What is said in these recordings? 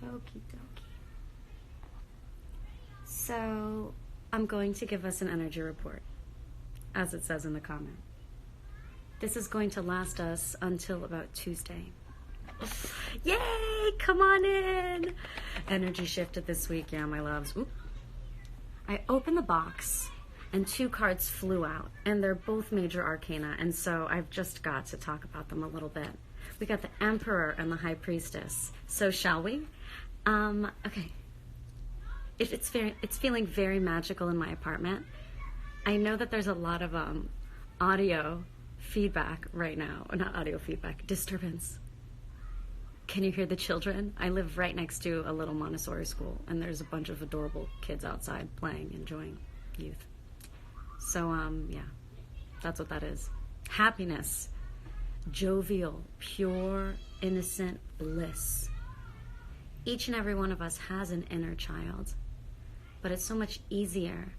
Okie dokie. So I'm going to give us an energy report, as it says in the comment. This is going to last us until about Tuesday. Yay! Come on in! Energy shifted this week, yeah, my loves. Oop. I opened the box and 2 cards flew out, and they're both major arcana, and so I've just got to talk about them a little bit. We got the Emperor and the High Priestess. So shall we? Okay. It's feeling very magical in my apartment. I know that there's a lot of audio feedback right now. Or not audio feedback, disturbance. Can you hear the children? I live right next to a little Montessori school, and there's a bunch of adorable kids outside playing, enjoying youth. So, yeah, that's what that is. Happiness. Jovial, pure, innocent bliss. Each and every one of us has an inner child, but it's so much easier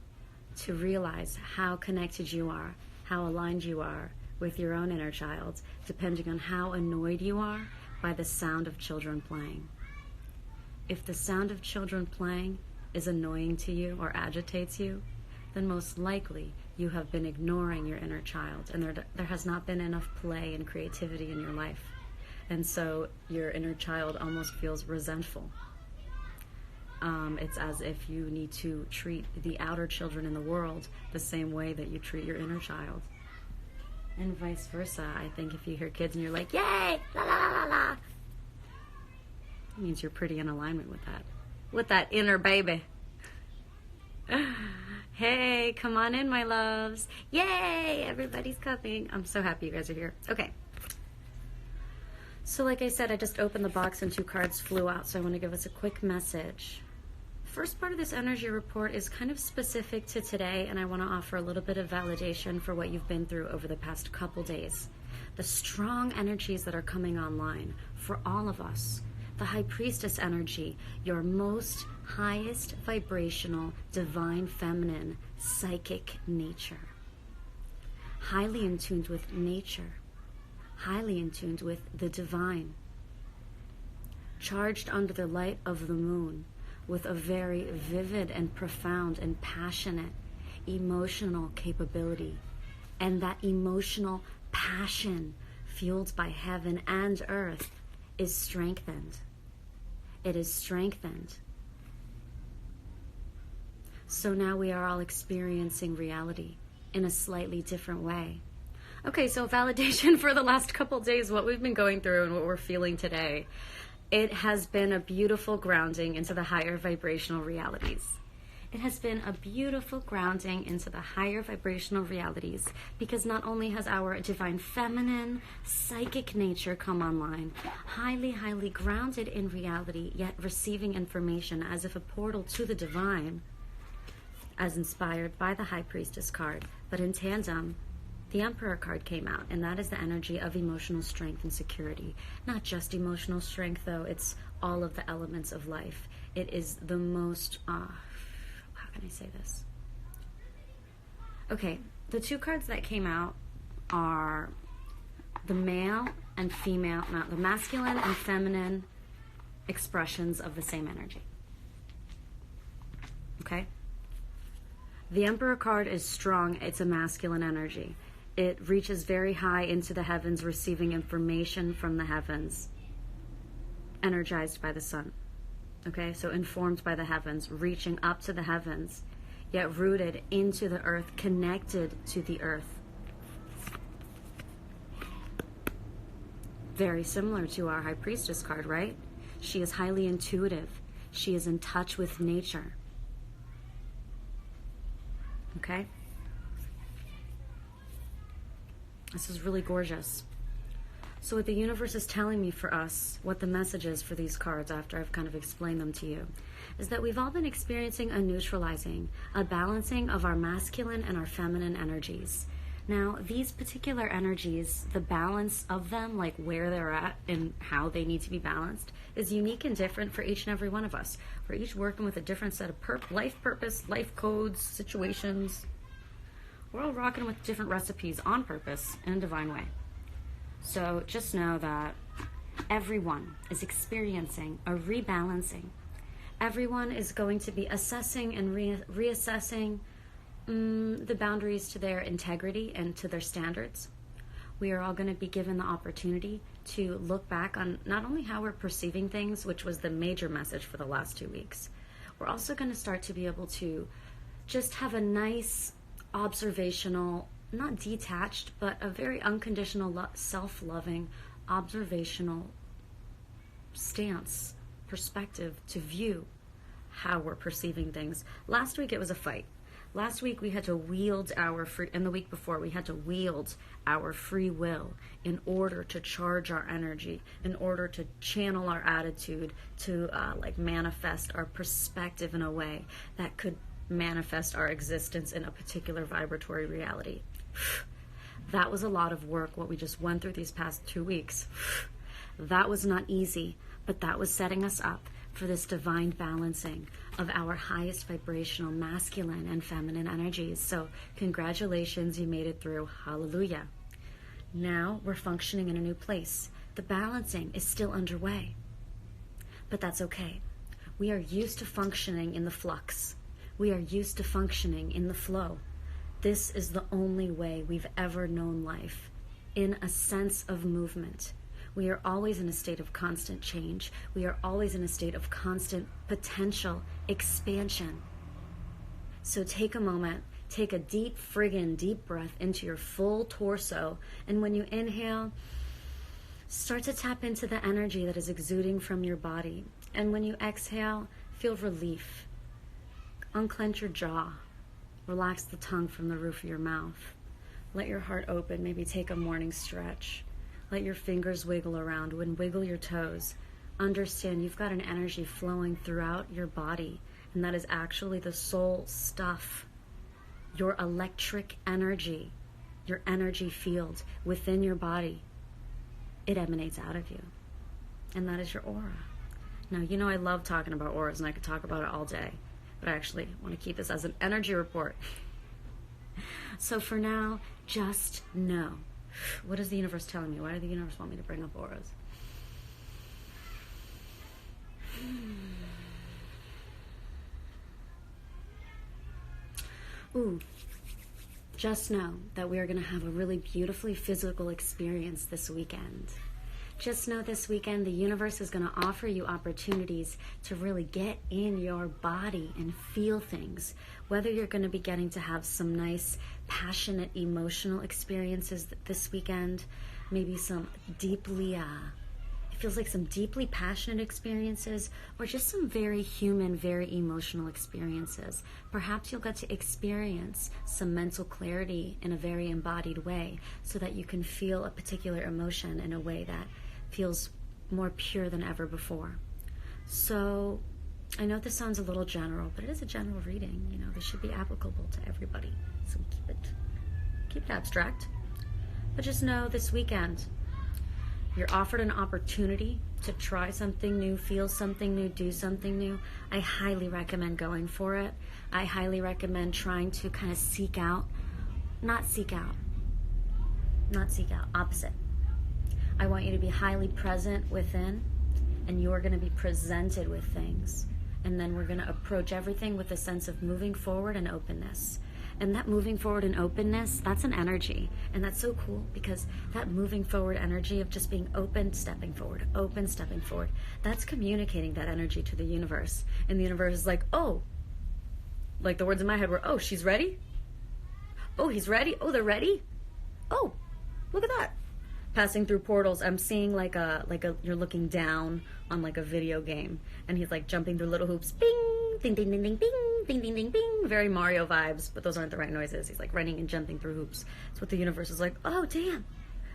to realize how connected you are, how aligned you are with your own inner child, depending on how annoyed you are by the sound of children playing. If the sound of children playing is annoying to you or agitates you, then most likely you have been ignoring your inner child, and there has not been enough play and creativity in your life. And so your inner child almost feels resentful. It's as if you need to treat the outer children in the world the same way that you treat your inner child. And vice versa. I think if you hear kids and you're like, yay, la la la la la, it means you're pretty in alignment with that inner baby. Hey, come on in, my loves. Yay, everybody's coming. I'm so happy you guys are here. Okay. So like I said, I just opened the box and 2 cards flew out, so I want to give us a quick message. First part of this energy report is kind of specific to today, and I want to offer a little bit of validation for what you've been through over the past couple days. The strong energies that are coming online for all of us. The High Priestess energy, your most highest vibrational, divine, feminine, psychic nature. Highly in tune with nature. Highly in tune with the divine. Charged under the light of the moon with a very vivid and profound and passionate emotional capability. And that emotional passion, fueled by heaven and earth, is strengthened. It is strengthened. So now we are all experiencing reality in a slightly different way. Okay, so validation for the last couple days, what we've been going through and what we're feeling today. It has been a beautiful grounding into the higher vibrational realities. It has been a beautiful grounding into the higher vibrational realities, because not only has our divine feminine psychic nature come online, highly, highly grounded in reality, yet receiving information as if a portal to the divine, as inspired by the High Priestess card, but in tandem, the Emperor card came out, and that is the energy of emotional strength and security. Not just emotional strength, though, it's all of the elements of life. It is the most, how can I say this? Okay, the 2 cards that came out are the male and female, not the masculine and feminine expressions of the same energy. Okay? The Emperor card is strong. It's a masculine energy. It reaches very high into the heavens, receiving information from the heavens, energized by the sun. Okay, so informed by the heavens, reaching up to the heavens, yet rooted into the earth, connected to the earth. Very similar to our High Priestess card, right? She is highly intuitive. She is in touch with nature. Okay? This is really gorgeous. So what the universe is telling me for us, what the message is for these cards after I've kind of explained them to you, is that we've all been experiencing a neutralizing, a balancing of our masculine and our feminine energies. Now, these particular energies, the balance of them, like where they're at and how they need to be balanced, is unique and different for each and every one of us. We're each working with a different set of life purpose, life codes, situations. We're all rocking with different recipes on purpose in a divine way. So just know that Everyone is experiencing a rebalancing. Everyone is going to be assessing and reassessing the boundaries to their integrity and to their standards. We are all going to be given the opportunity to look back on not only how we're perceiving things, which was the major message for the last 2 weeks, we're also going to start to be able to just have a nice observational, not detached, but a very unconditional, self-loving, observational stance, perspective to view how we're perceiving things. Last week it was a fight. Last week we had to wield our free, and the week before we had to wield our free will in order to charge our energy, in order to channel our attitude, to manifest our perspective in a way that could manifest our existence in a particular vibratory reality. That was a lot of work, what we just went through these past 2 weeks. That was not easy, but that was setting us up for this divine balancing of our highest vibrational masculine and feminine energies. So congratulations, you made it through. Hallelujah. Now we're functioning in a new place. The balancing is still underway, but that's okay. We are used to functioning in the flux. We are used to functioning in the flow. This is the only way we've ever known life, in a sense of movement. We are always in a state of constant change. We are always in a state of constant potential expansion. So take a moment, take a deep breath into your full torso. And when you inhale, start to tap into the energy that is exuding from your body. And when you exhale, feel relief. Unclench your jaw. Relax the tongue from the roof of your mouth. Let your heart open. Maybe take a morning stretch. Let your fingers wiggle around. When wiggle your toes, understand you've got an energy flowing throughout your body, and that is actually the soul stuff. Your electric energy, your energy field within your body, it emanates out of you, and that is your aura. Now, you know I love talking about auras, and I could talk about it all day, but I actually want to keep this as an energy report. So for now, just know. What is the universe telling me? Why does the universe want me to bring up auras? Ooh, just know that we are going to have a really beautifully physical experience this weekend. Just know this weekend the universe is going to offer you opportunities to really get in your body and feel things. Whether you're going to be getting to have some nice, passionate, emotional experiences this weekend, maybe some deeply, it feels like some deeply passionate experiences, or just some very human, very emotional experiences. Perhaps you'll get to experience some mental clarity in a very embodied way so that you can feel a particular emotion in a way that feels more pure than ever before. So I know this sounds a little general, but it is a general reading. You know, this should be applicable to everybody. So keep it abstract. But just know this weekend, you're offered an opportunity to try something new, feel something new, do something new. I highly recommend going for it. I highly recommend trying to kind of opposite. I want you to be highly present within, and you're going to be presented with things. And then we're going to approach everything with a sense of moving forward and openness. And that moving forward and openness, that's an energy. And that's so cool, because that moving forward energy of just being open, stepping forward, that's communicating that energy to the universe. And the universe is like, oh, like the words in my head were, oh, she's ready? Oh, he's ready? Oh, they're ready? Oh, look at that. Passing through portals, I'm seeing like a you're looking down on like a video game, and he's like jumping through little hoops, bing, ding, ding, ding, ding, bing, ding, ding, ding, bing. Very Mario vibes, but those aren't the right noises. He's like running and jumping through hoops. That's what the universe is like. Oh damn,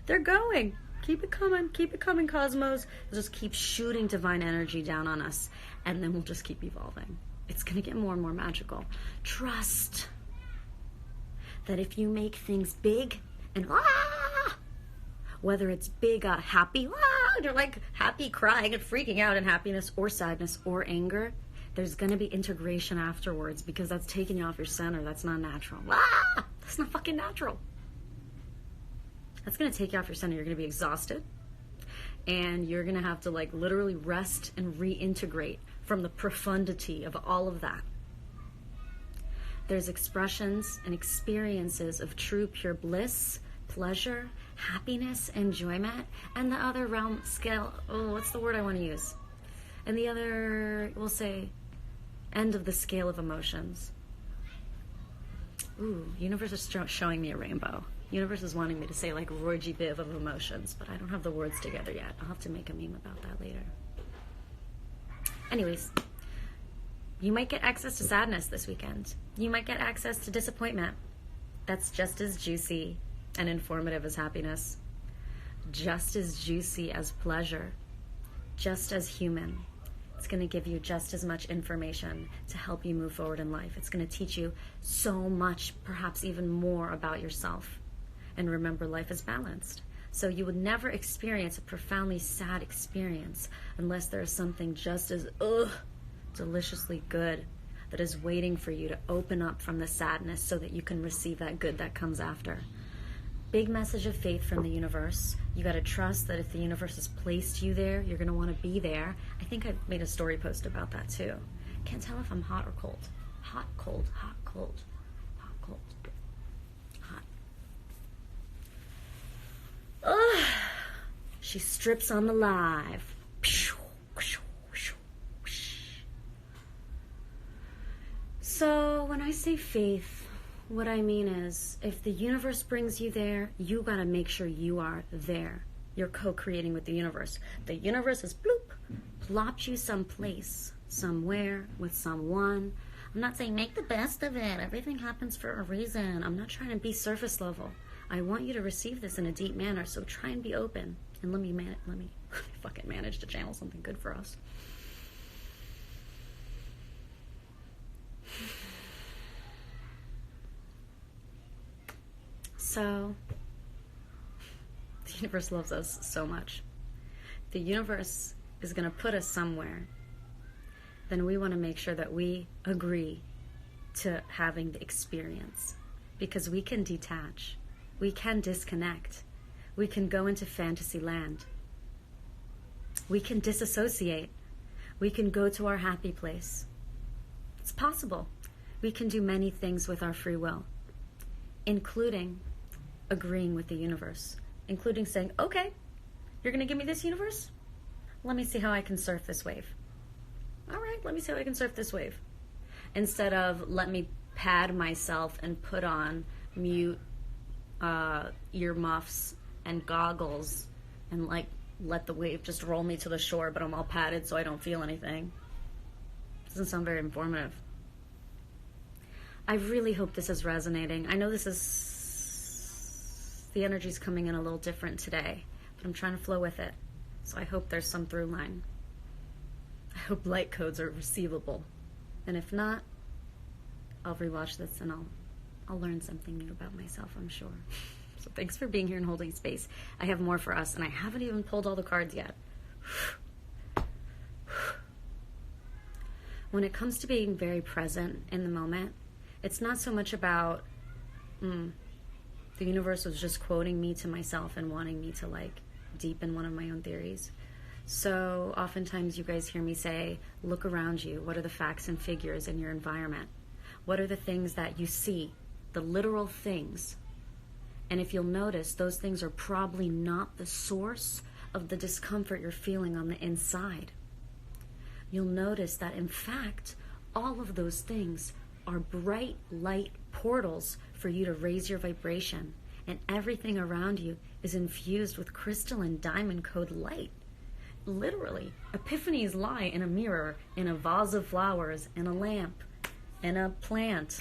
they're going. Keep it coming, cosmos. Just keep shooting divine energy down on us, and then we'll just keep evolving. It's gonna get more and more magical. Trust that if you make things big and whether it's big, happy, you're like happy, crying and freaking out in happiness or sadness or anger, there's going to be integration afterwards, because that's taking you off your center. That's not natural. That's not fucking natural. That's going to take you off your center. You're going to be exhausted, and you're going to have to like literally rest and reintegrate from the profundity of all of that. There's expressions and experiences of true pure bliss, pleasure, happiness, enjoyment, and the other realm scale, what's the word I want to use? And the other, we'll say, end of the scale of emotions. Universe is showing me a rainbow. Universe is wanting me to say like Roy G. Biv of emotions, but I don't have the words together yet. I'll have to make a meme about that later. Anyways, you might get access to sadness this weekend. You might get access to disappointment. That's just as juicy and informative as happiness. Just as juicy as pleasure. Just as human. It's going to give you just as much information to help you move forward in life. It's going to teach you so much, perhaps even more about yourself. And remember, life is balanced. So you would never experience a profoundly sad experience unless there is something just as deliciously good that is waiting for you to open up from the sadness so that you can receive that good that comes after. Big message of faith from the universe. You got to trust that if the universe has placed you there, you're going to want to be there. I think I made a story post about that too. Can't tell if I'm hot or cold. Hot, cold, hot, cold. Hot, cold. Hot. Ugh. She strips on the live. So when I say faith, what I mean is, if the universe brings you there, you gotta make sure you are there. You're co-creating with the universe. The universe has plopped you someplace, somewhere, with someone. I'm not saying make the best of it. Everything happens for a reason. I'm not trying to be surface level. I want you to receive this in a deep manner, so try and be open. And let me fucking manage to channel something good for us. So, the universe loves us so much. The universe is going to put us somewhere. Then we want to make sure that we agree to having the experience. Because we can detach. We can disconnect. We can go into fantasy land. We can disassociate. We can go to our happy place. It's possible. We can do many things with our free will, including agreeing with the universe, including saying, okay, you're going to give me this universe? Let me see how I can surf this wave. All right, let me see how I can surf this wave. Instead of let me pad myself and put on mute earmuffs and goggles and like let the wave just roll me to the shore, but I'm all padded so I don't feel anything. Doesn't sound very informative. I really hope this is resonating. I know the energy's coming in a little different today, but I'm trying to flow with it. So I hope there's some through line. I hope Lightcodes are receivable. And if not, I'll rewatch this and I'll learn something new about myself, I'm sure. So thanks for being here and holding space. I have more for us, and I haven't even pulled all the cards yet. When it comes to being very present in the moment, it's not so much about the universe was just quoting me to myself and wanting me to like deepen one of my own theories. So oftentimes you guys hear me say, look around you. What are the facts and figures in your environment? What are the things that you see? The literal things. And if you'll notice, those things are probably not the source of the discomfort you're feeling on the inside. You'll notice that in fact, all of those things are bright light portals for you to raise your vibration, and everything around you is infused with crystalline diamond code light. Literally, epiphanies lie in a mirror, in a vase of flowers, in a lamp, in a plant,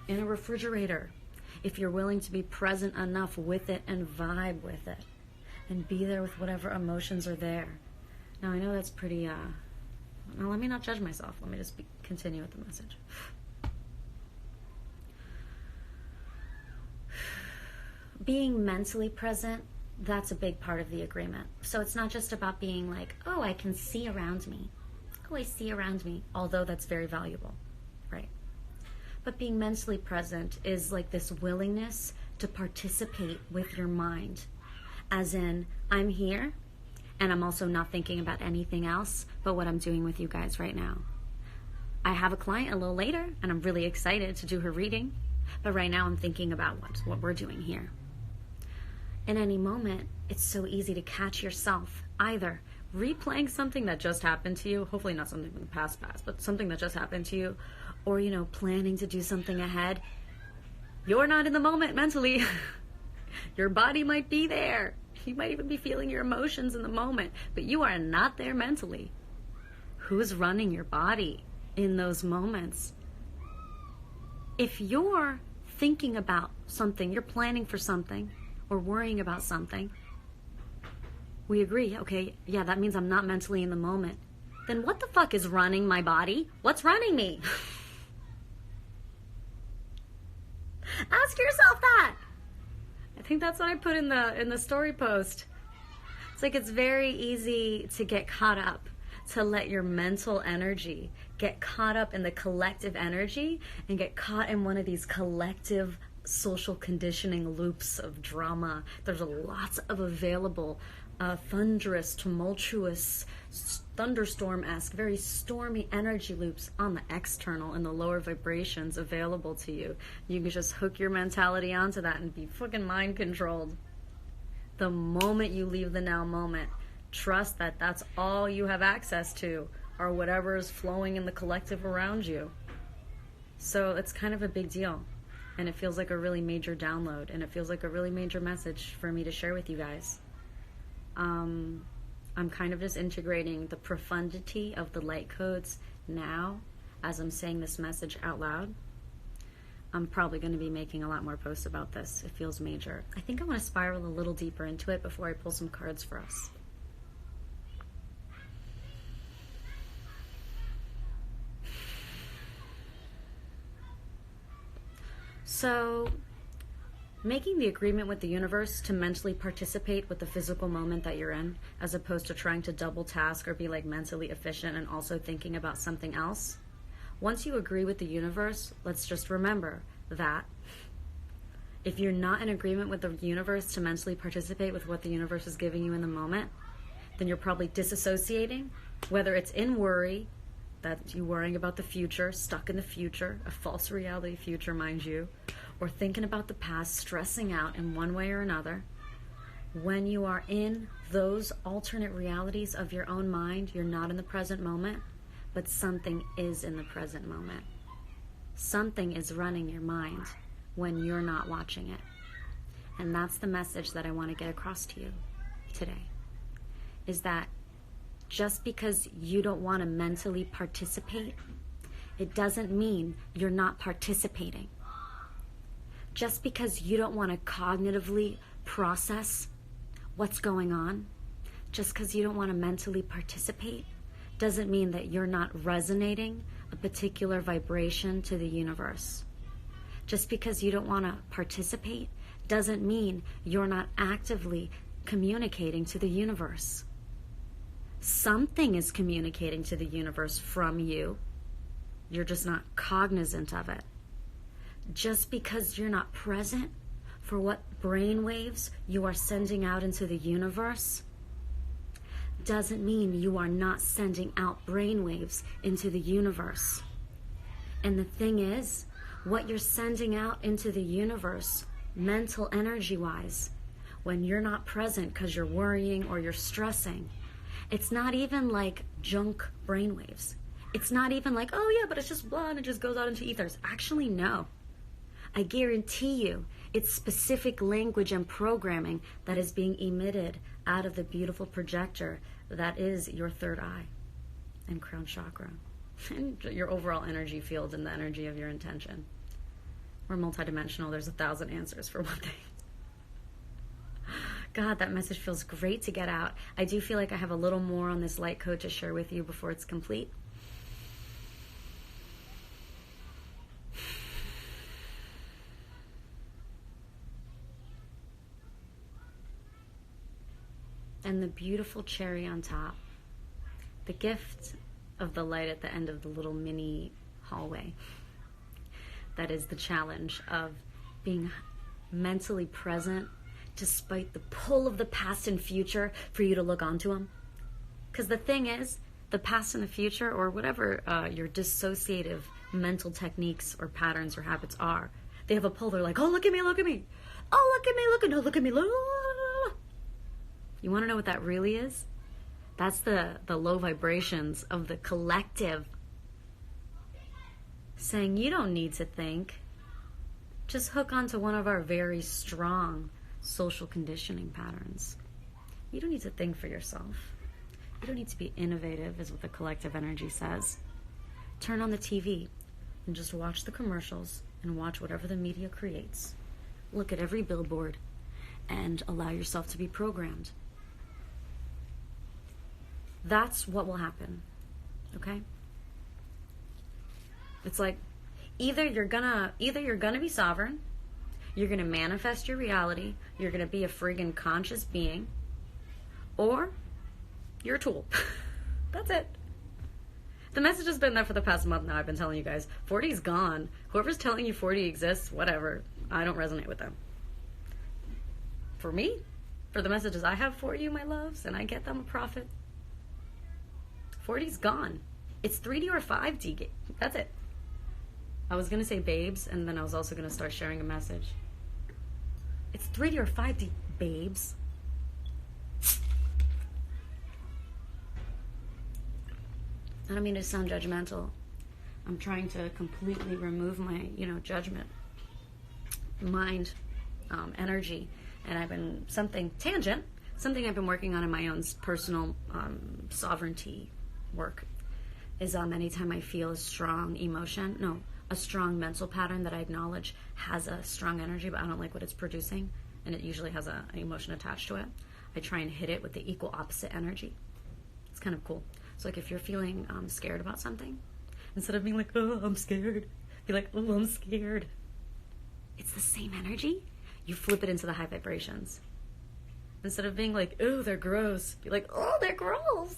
in a refrigerator. If you're willing to be present enough with it and vibe with it, and be there with whatever emotions are there. Now I know that's pretty, now let me not judge myself. Let me just continue with the message. Being mentally present, that's a big part of the agreement. So it's not just about being like, oh, I can see around me. Oh, I see around me. Although that's very valuable, right? But being mentally present is like this willingness to participate with your mind. As in, I'm here, And I'm also not thinking about anything else but what I'm doing with you guys right now. I have a client a little later, and I'm really excited to do her reading. But right now I'm thinking about what we're doing here. In any moment, it's so easy to catch yourself either replaying something that just happened to you, hopefully not something from the past, but something that just happened to you, or, planning to do something ahead. You're not in the moment mentally. Your body might be there. You might even be feeling your emotions in the moment, but you are not there mentally. Who's running your body in those moments? If you're thinking about something, you're planning for something, or worrying about something, we agree, okay, yeah, that means I'm not mentally in the moment. Then what the fuck is running my body? What's running me? Ask yourself that. I think that's what I put in the story post. It's like it's very easy to get caught up, to let your mental energy get caught up in the collective energy and get caught in one of these collective social conditioning loops of drama. There's lots of available thunderous, tumultuous, thunderstorm-esque, very stormy energy loops on the external and the lower vibrations available to you. You can just hook your mentality onto that and be fucking mind controlled. The moment you leave the now moment, trust that that's all you have access to, or whatever is flowing in the collective around you. So it's kind of a big deal. And it feels like a really major download, and it feels like a really major message for me to share with you guys. I'm kind of just integrating the profundity of the light codes now as I'm saying this message out loud. I'm probably going to be making a lot more posts about this. It feels major. I think I want to spiral a little deeper into it before I pull some cards for us. So, making the agreement with the universe to mentally participate with the physical moment that you're in, as opposed to trying to double task or be like mentally efficient and also thinking about something else. Once you agree with the universe, let's just remember that if you're not in agreement with the universe to mentally participate with what the universe is giving you in the moment, then you're probably disassociating, whether it's in worry, that you're worrying about the future, stuck in the future, a false reality future, mind you, or thinking about the past, stressing out in one way or another. When you are in those alternate realities of your own mind, you're not in the present moment, but something is in the present moment. Something is running your mind when you're not watching it. And that's the message that I want to get across to you today, is that just because you don't want to mentally participate, it doesn't mean you're not participating. Just because you don't want to cognitively process what's going on, just because you don't want to mentally participate, doesn't mean that you're not resonating a particular vibration to the universe. Just because you don't want to participate doesn't mean you're not actively communicating to the universe. Something is communicating to the universe from you. You're just not cognizant of it. Just because you're not present for what brainwaves you are sending out into the universe doesn't mean you are not sending out brainwaves into the universe. And the thing is, what you're sending out into the universe, mental energy-wise, when you're not present because you're worrying or you're stressing, it's not even like junk brainwaves. It's not even like, oh yeah, but it's just blah and it just goes out into ethers. Actually, no. I guarantee you it's specific language and programming that is being emitted out of the beautiful projector that is your third eye and crown chakra and your overall energy field and the energy of your intention. We're multidimensional. There's 1,000 answers for one thing. God, that message feels great to get out. I do feel like I have a little more on this light code to share with you before it's complete. And the beautiful cherry on top, the gift of the light at the end of the little mini hallway. That is the challenge of being mentally present despite the pull of the past and future for you to look onto them. Because the thing is, the past and the future, or whatever your dissociative mental techniques or patterns or habits are, they have a pull. They're like, oh, look at me, look at me. Oh, look at me, look at me, look at me. Look. You want to know what that really is? That's the low vibrations of the collective saying, you don't need to think. Just hook onto one of our very strong social conditioning patterns. You don't need to think for yourself. You don't need to be innovative, is what the collective energy says. Turn on the TV and just watch the commercials and watch whatever the media creates. Look at every billboard and allow yourself to be programmed. That's what will happen, okay? It's like either you're gonna be sovereign, you're gonna manifest your reality, you're gonna be a friggin' conscious being, or you're a tool. That's it. The message has been there for the past month now. I've been telling you guys, 40 is gone. Whoever's telling you 40 exists, whatever. I don't resonate with them. For me, for the messages I have for you, my loves, and I get them a profit, 40's gone. It's 3D or 5D. That's it. I was going to say babes, and then I was also going to start sharing a message. It's 3D or 5D, babes. I don't mean to sound judgmental. I'm trying to completely remove my, judgment, mind, energy. And I've been something I've been working on in my own personal sovereignty work is anytime I feel a strong a strong mental pattern that I acknowledge has a strong energy, but I don't like what it's producing, and it usually has an emotion attached to it, I try and hit it with the equal opposite energy. It's kind of cool. So like if you're feeling scared about something, instead of being like, oh, I'm scared, be like, oh, I'm scared. It's the same energy. You flip it into the high vibrations. Instead of being like, oh, they're gross, be like, oh, they're gross.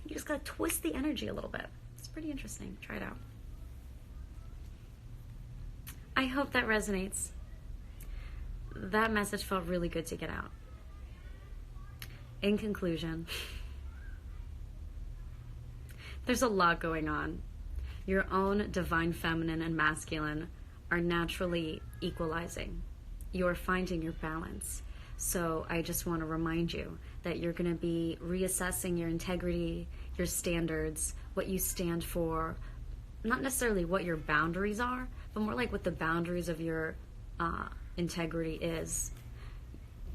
You just gotta twist the energy a little bit. It's pretty interesting. Try it out. I hope that resonates. That message felt really good to get out. In conclusion, there's a lot going on. Your own divine feminine and masculine are naturally equalizing. You're finding your balance. So I just want to remind you that you're going to be reassessing your integrity, your standards, what you stand for, not necessarily what your boundaries are, but more like what the boundaries of your integrity is.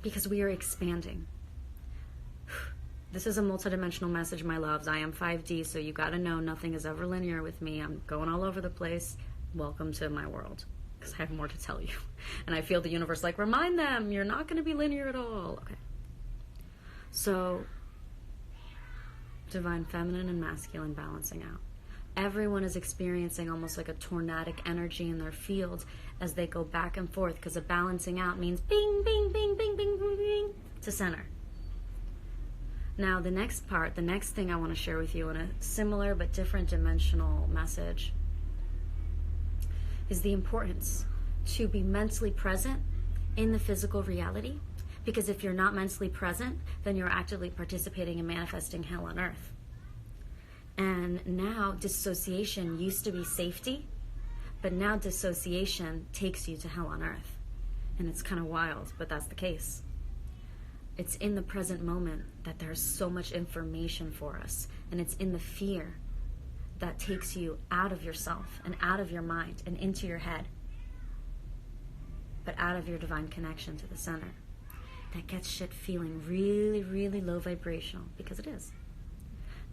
Because we are expanding. This is a multidimensional message, my loves. I am 5D, so you got to know nothing is ever linear with me. I'm going all over the place. Welcome to my world, because I have more to tell you. And I feel the universe like, remind them, you're not going to be linear at all. Okay. So, divine feminine and masculine balancing out. Everyone is experiencing almost like a tornadic energy in their field as they go back and forth, because a balancing out means bing, bing, bing, bing, bing, bing, bing, to center. Now, the next thing I want to share with you in a similar but different dimensional message is the importance to be mentally present in the physical reality. Because if you're not mentally present, then you're actively participating in manifesting hell on earth. And now dissociation used to be safety, but now dissociation takes you to hell on earth. And it's kind of wild, but that's the case. It's in the present moment that there's so much information for us. And it's in the fear that takes you out of yourself and out of your mind and into your head, but out of your divine connection to the center. That gets shit feeling really, really low vibrational, because it is.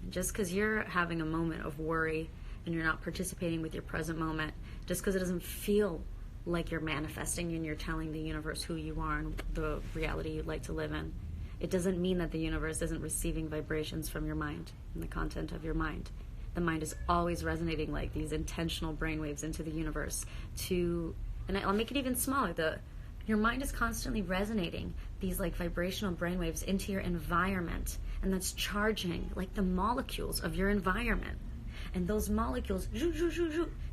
And just because you're having a moment of worry and you're not participating with your present moment, just because it doesn't feel like you're manifesting and you're telling the universe who you are and the reality you'd like to live in, it doesn't mean that the universe isn't receiving vibrations from your mind and the content of your mind. The mind is always resonating like these intentional brainwaves into the universe and I'll make it even smaller. Your mind is constantly resonating these like vibrational brainwaves into your environment, and that's charging like the molecules of your environment. And those molecules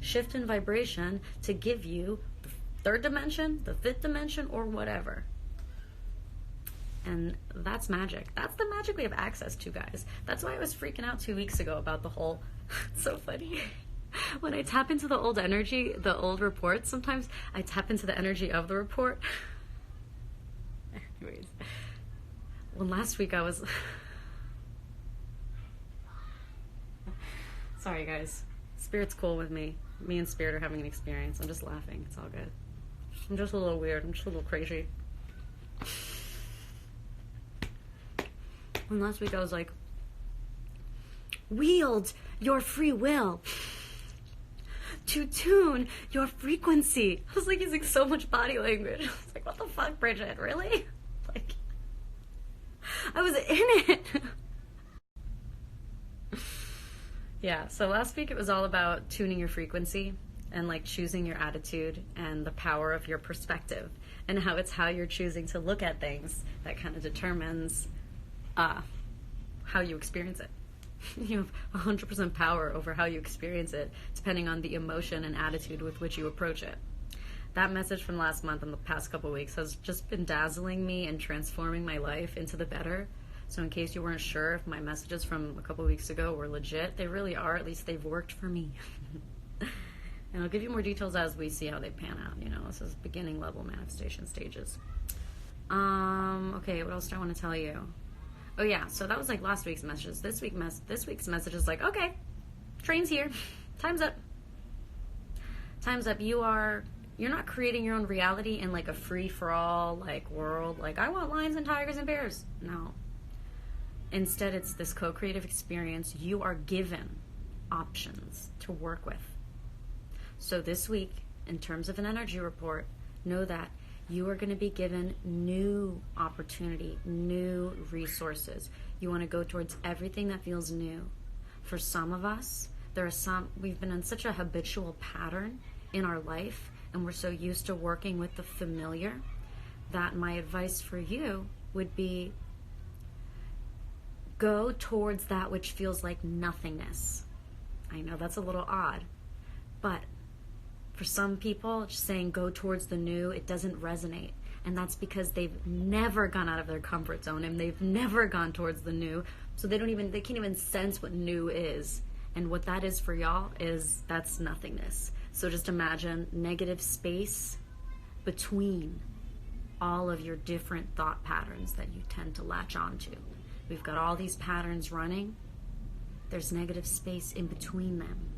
shift in vibration to give you the third dimension, the fifth dimension, or whatever. And that's magic. That's the magic we have access to, guys. That's why I was freaking out 2 weeks ago about the whole, it's so funny. When I tap into the old energy, the old reports, sometimes I tap into the energy of the report. Anyways, well, last week I was, sorry guys, Spirit's cool with me. Me and Spirit are having an experience. I'm just laughing. It's all good. I'm just a little weird. I'm just a little crazy. And last week I was like, wield your free will to tune your frequency. I was like using so much body language. I was like, what the fuck, Brigette? Really? Like, I was in it. Yeah, so last week it was all about tuning your frequency and like choosing your attitude and the power of your perspective and how it's how you're choosing to look at things that kind of determines how you experience it. You have 100% power over how you experience it, depending on the emotion and attitude with which you approach it. That message from last month and the past couple of weeks has just been dazzling me and transforming my life into the better. So in case you weren't sure if my messages from a couple of weeks ago were legit, they really are. At least they've worked for me. And I'll give you more details as we see how they pan out. You know, this is beginning level manifestation stages. Okay, what else do I want to tell you? Oh yeah, so that was like last week's messages. This week's message is like, okay, train's here. Time's up. Time's up. You're not creating your own reality in like a free-for-all like world. Like, I want lions and tigers and bears. No. Instead, it's this co-creative experience. You are given options to work with. So this week, in terms of an energy report, know that you are going to be given new opportunity, new resources. You want to go towards everything that feels new. For some of us, we've been in such a habitual pattern in our life, and we're so used to working with the familiar, that my advice for you would be go towards that which feels like nothingness. I know that's a little odd, but for some people, just saying go towards the new, it doesn't resonate. And that's because they've never gone out of their comfort zone and they've never gone towards the new. So they can't even sense what new is. And what that is for y'all that's nothingness. So just imagine negative space between all of your different thought patterns that you tend to latch onto. We've got all these patterns running. There's negative space in between them.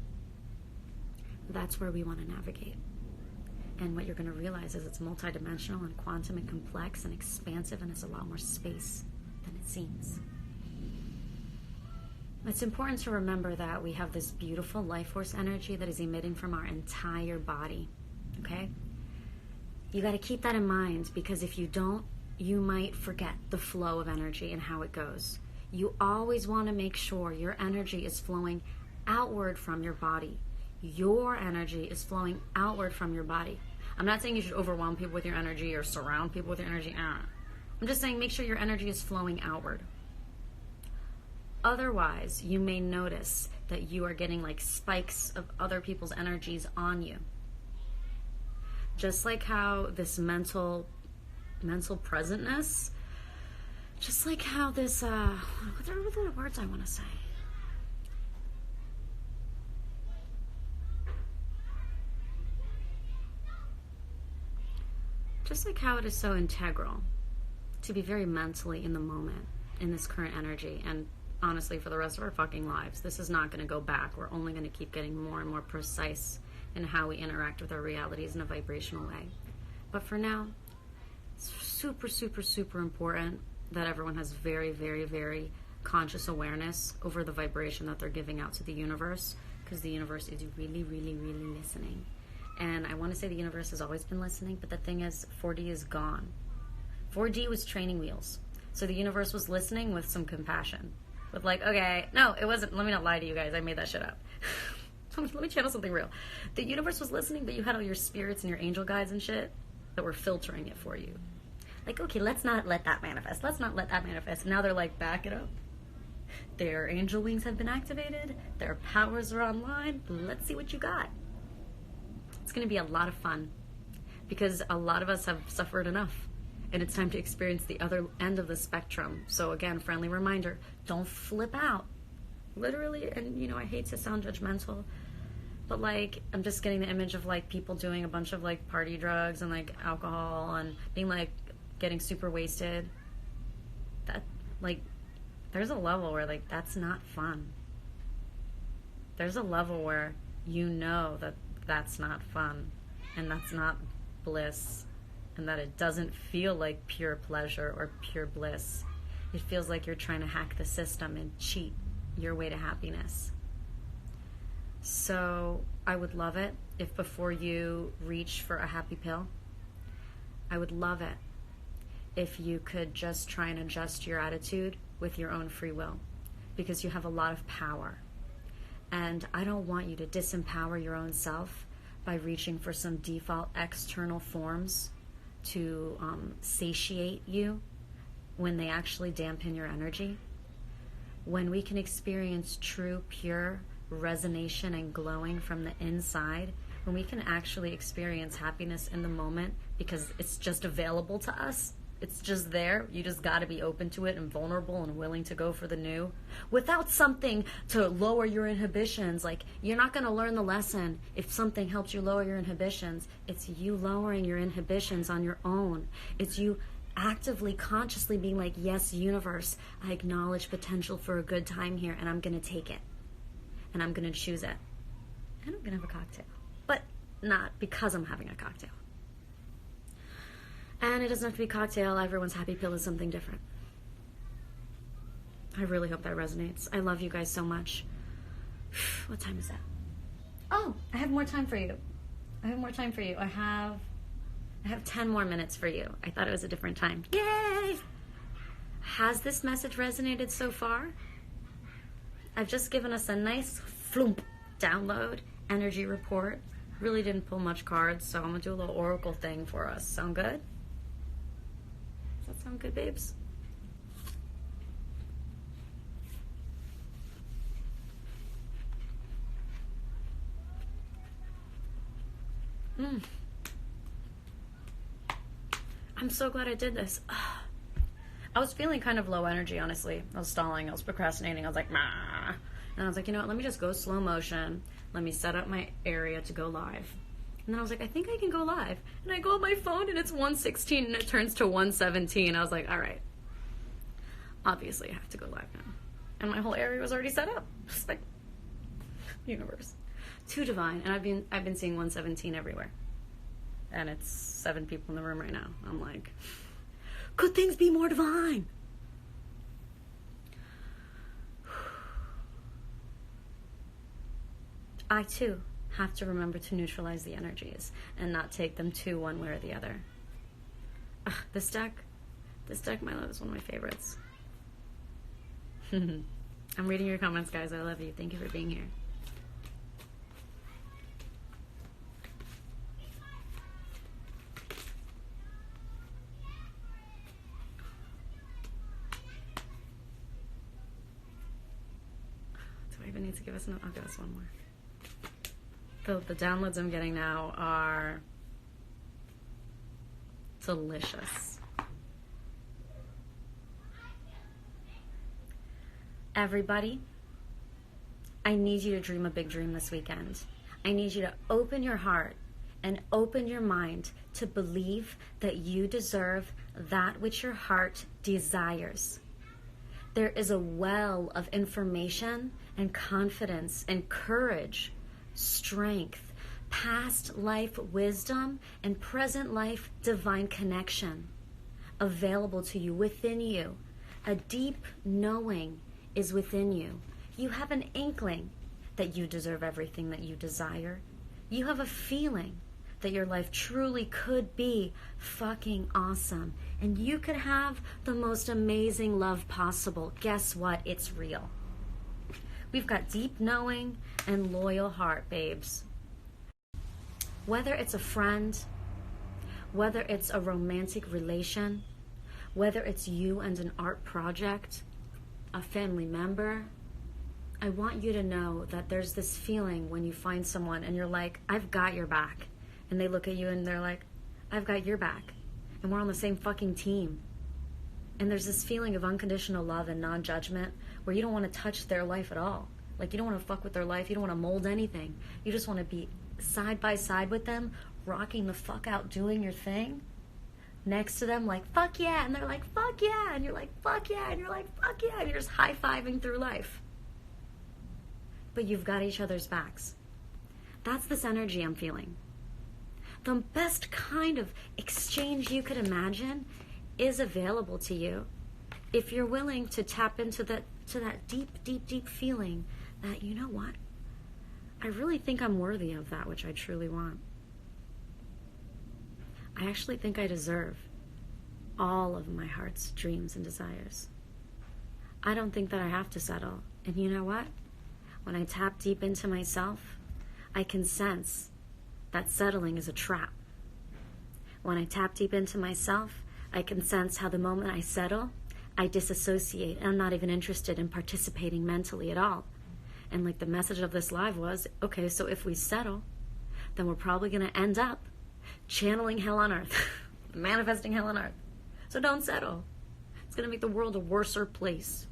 That's where we want to navigate. And what you're going to realize is it's multidimensional and quantum and complex and expansive, and it's a lot more space than it seems. It's important to remember that we have this beautiful life force energy that is emitting from our entire body. Okay? You got to keep that in mind, because if you don't, you might forget the flow of energy and how it goes. You always want to make sure your energy is flowing outward from your body. Your energy is flowing outward from your body. I'm not saying you should overwhelm people with your energy or surround people with your energy. I'm just saying make sure your energy is flowing outward. Otherwise, you may notice that you are getting like spikes of other people's energies on you. Just like how this mental presentness, just like how this, what are the words I want to say? Just like how it is so integral to be very mentally in the moment, in this current energy, and honestly, for the rest of our fucking lives, this is not going to go back. We're only going to keep getting more and more precise in how we interact with our realities in a vibrational way. But for now, it's super, super, super important that everyone has very, very, very conscious awareness over the vibration that they're giving out to the universe, because the universe is really, really, really listening. And I want to say the universe has always been listening, but the thing is, 4D is gone. 4D was training wheels. So the universe was listening with some compassion. With like, okay, no, it wasn't. Let me not lie to you guys. I made that shit up. Let me channel something real. The universe was listening, but you had all your spirits and your angel guides and shit that were filtering it for you. Like, okay, let's not let that manifest. Let's not let that manifest. And now they're like, back it up. Their angel wings have been activated. Their powers are online. Let's see what you got. It's going to be a lot of fun, because a lot of us have suffered enough. and it's time to experience the other end of the spectrum. So again, friendly reminder, don't flip out. Literally, and you know, I hate to sound judgmental, but like, I'm just getting the image of like people doing a bunch of like party drugs and like alcohol and being like getting super wasted. That, like, there's a level where like that's not fun. There's a level where you know that that's not fun and that's not bliss, and that it doesn't feel like pure pleasure or pure bliss. It feels like you're trying to hack the system and cheat your way to happiness. So I would love it if before you reach for a happy pill, I would love it if you could just try and adjust your attitude with your own free will, because you have a lot of power. And I don't want you to disempower your own self by reaching for some default external forms to satiate you when they actually dampen your energy. When we can experience true, pure resonation and glowing from the inside, when we can actually experience happiness in the moment because it's just available to us, it's just there, you just got to be open to it and vulnerable and willing to go for the new without something to lower your inhibitions. Like, you're not going to learn the lesson if something helps you lower your inhibitions. It's you lowering your inhibitions on your own. It's you actively, consciously being like, yes, universe, I acknowledge potential for a good time here, and I'm going to take it. And I'm going to choose it. And I'm going to have a cocktail. But not because I'm having a cocktail. And it doesn't have to be a cocktail. Everyone's happy pill is something different. I really hope that resonates. I love you guys so much. What time is that? Oh, I have more time for you. I have 10 more minutes for you. I thought it was a different time. Yay! Has this message resonated so far? I've just given us a nice floomp download energy report. Really didn't pull much cards, so I'm gonna do a little oracle thing for us. Sound good? Does that sound good, babes? I'm so glad I did this. I was feeling kind of low energy, honestly. I was stalling, I was procrastinating, I was like, nah. And I was like, you know what, let me just go slow motion. Let me set up my area to go live. And then I was like, I think I can go live. And I go on my phone and it's 1:16 and it turns to 1:17. I was like, all right, obviously I have to go live now. And my whole area was already set up. Just like, universe. Too divine. And I've been seeing 1:17 everywhere. And it's 7 people in the room right now. I'm like, could things be more divine? I too have to remember to neutralize the energies and not take them too one way or the other. This deck, my love, is one of my favorites. I'm reading your comments, guys. I love you. Thank you for being here. Do I even need to give us another? I'll give us one more. The downloads I'm getting now are delicious. Everybody, I need you to dream a big dream this weekend. I need you to open your heart and open your mind to believe that you deserve that which your heart desires. There is a well of information and confidence and courage, strength, past life wisdom, and present life divine connection available to you, within you. A deep knowing is within you. You have an inkling that you deserve everything that you desire. You have a feeling that your life truly could be fucking awesome, and you could have the most amazing love possible. Guess what? It's real. We've got deep knowing and loyal heart, babes. Whether it's a friend, whether it's a romantic relation, whether it's you and an art project, a family member, I want you to know that there's this feeling when you find someone and you're like, I've got your back. And they look at you and they're like, I've got your back. and we're on the same fucking team. And there's this feeling of unconditional love and non-judgment where you don't want to touch their life at all. Like, you don't want to fuck with their life. You don't want to mold anything. You just want to be side by side with them, rocking the fuck out, doing your thing. Next to them, like, fuck yeah. And they're like, fuck yeah. And you're like, fuck yeah. And you're like, fuck yeah. And you're just high-fiving through life. But you've got each other's backs. That's this energy I'm feeling. The best kind of exchange you could imagine is available to you if you're willing to tap into that deep feeling that, you know what, I really think I'm worthy of that which I truly want. I actually think I deserve all of my heart's dreams and desires. I don't think that I have to settle. And you know what? When I tap deep into myself, I can sense that settling is a trap. When I tap deep into myself, I can sense how the moment I settle, I disassociate, and I'm not even interested in participating mentally at all. And like the message of this live was, okay, so if we settle, then we're probably going to end up channeling hell on earth, manifesting hell on earth. So don't settle. It's going to make the world a worser place.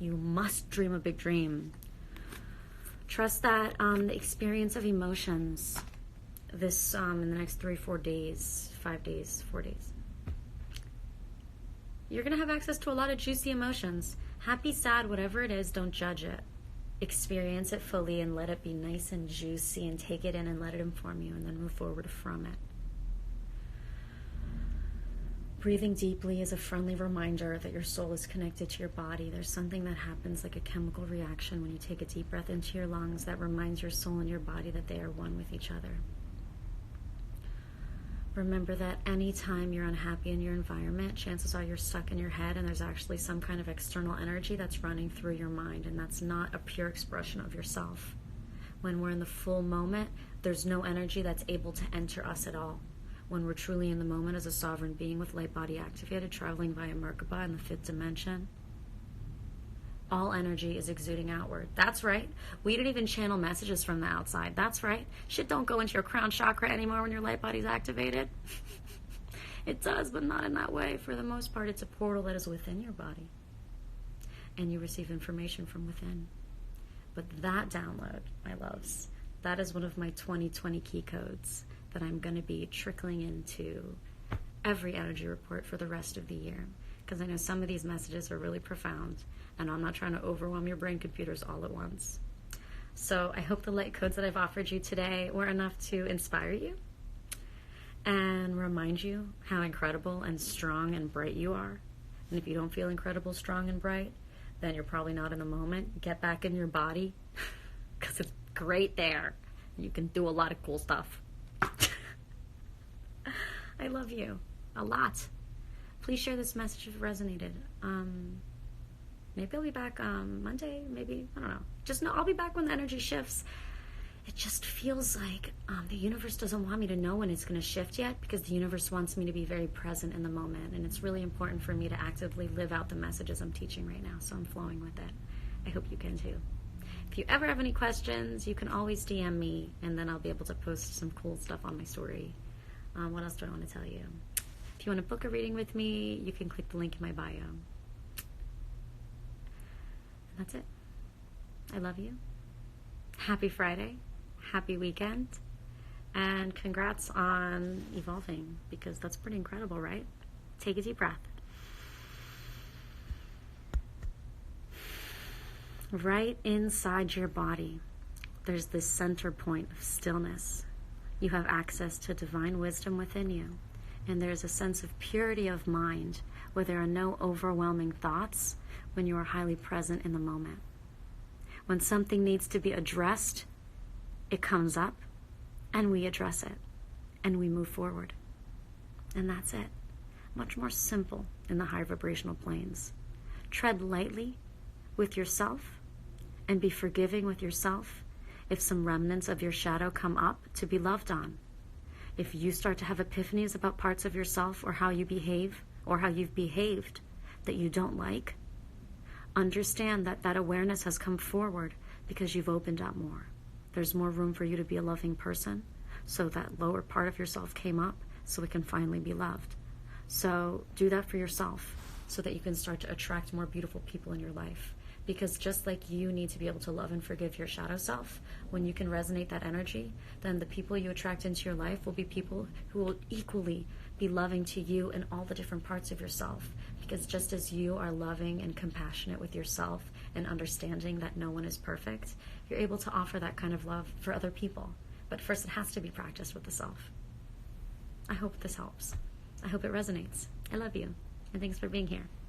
You must dream a big dream. Trust that the experience of emotions this in the next 3-4 days, 5 days, 4 days, you're going to have access to a lot of juicy emotions. Happy, sad, whatever it is, don't judge it. Experience it fully and let it be nice and juicy and take it in and let it inform you and then move forward from it. Breathing deeply is a friendly reminder that your soul is connected to your body. There's something that happens like a chemical reaction when you take a deep breath into your lungs that reminds your soul and your body that they are one with each other. Remember that anytime you're unhappy in your environment, chances are you're stuck in your head and there's actually some kind of external energy that's running through your mind, and that's not a pure expression of yourself. When we're in the full moment, there's no energy that's able to enter us at all. When we're truly in the moment as a sovereign being with light body activated, traveling via Merkaba in the 5th dimension, all energy is exuding outward. That's right. We don't even channel messages from the outside. That's right. Shit don't go into your crown chakra anymore when your light body's activated. It does, but not in that way. For the most part, it's a portal that is within your body. And you receive information from within. But that download, my loves, that is one of my 2020 key codes that I'm going to be trickling into every energy report for the rest of the year. Because I know some of these messages are really profound, and I'm not trying to overwhelm your brain computers all at once. So I hope the light codes that I've offered you today were enough to inspire you and remind you how incredible and strong and bright you are. And if you don't feel incredible, strong, and bright, then you're probably not in the moment. Get back in your body, because it's great there. You can do a lot of cool stuff. I love you a lot. Please share this message if it resonated. Maybe I'll be back Monday, maybe, I don't know. Just know I'll be back when the energy shifts. It just feels like the universe doesn't want me to know when it's going to shift yet, because the universe wants me to be very present in the moment, and it's really important for me to actively live out the messages I'm teaching right now, so I'm flowing with it. I hope you can too. If you ever have any questions, you can always DM me, and then I'll be able to post some cool stuff on my story. What else do I want to tell you? If you want to book a reading with me, you can click the link in my bio. And that's it. I love you. Happy Friday. Happy weekend. And congrats on evolving, because that's pretty incredible, right? Take a deep breath. Right inside your body, there's this center point of stillness. You have access to divine wisdom within you. And there's a sense of purity of mind where there are no overwhelming thoughts when you are highly present in the moment. When something needs to be addressed, it comes up and we address it and we move forward. And that's it. Much more simple in the high vibrational planes. Tread lightly with yourself and be forgiving with yourself if some remnants of your shadow come up to be loved on. If you start to have epiphanies about parts of yourself or how you behave or how you've behaved that you don't like, understand that that awareness has come forward because you've opened up more. There's more room for you to be a loving person, so that lower part of yourself came up so it can finally be loved. So do that for yourself so that you can start to attract more beautiful people in your life. Because just like you need to be able to love and forgive your shadow self, when you can resonate that energy, then the people you attract into your life will be people who will equally be loving to you and all the different parts of yourself. Because just as you are loving and compassionate with yourself and understanding that no one is perfect, you're able to offer that kind of love for other people. But first it has to be practiced with the self. I hope this helps. I hope it resonates. I love you, and thanks for being here.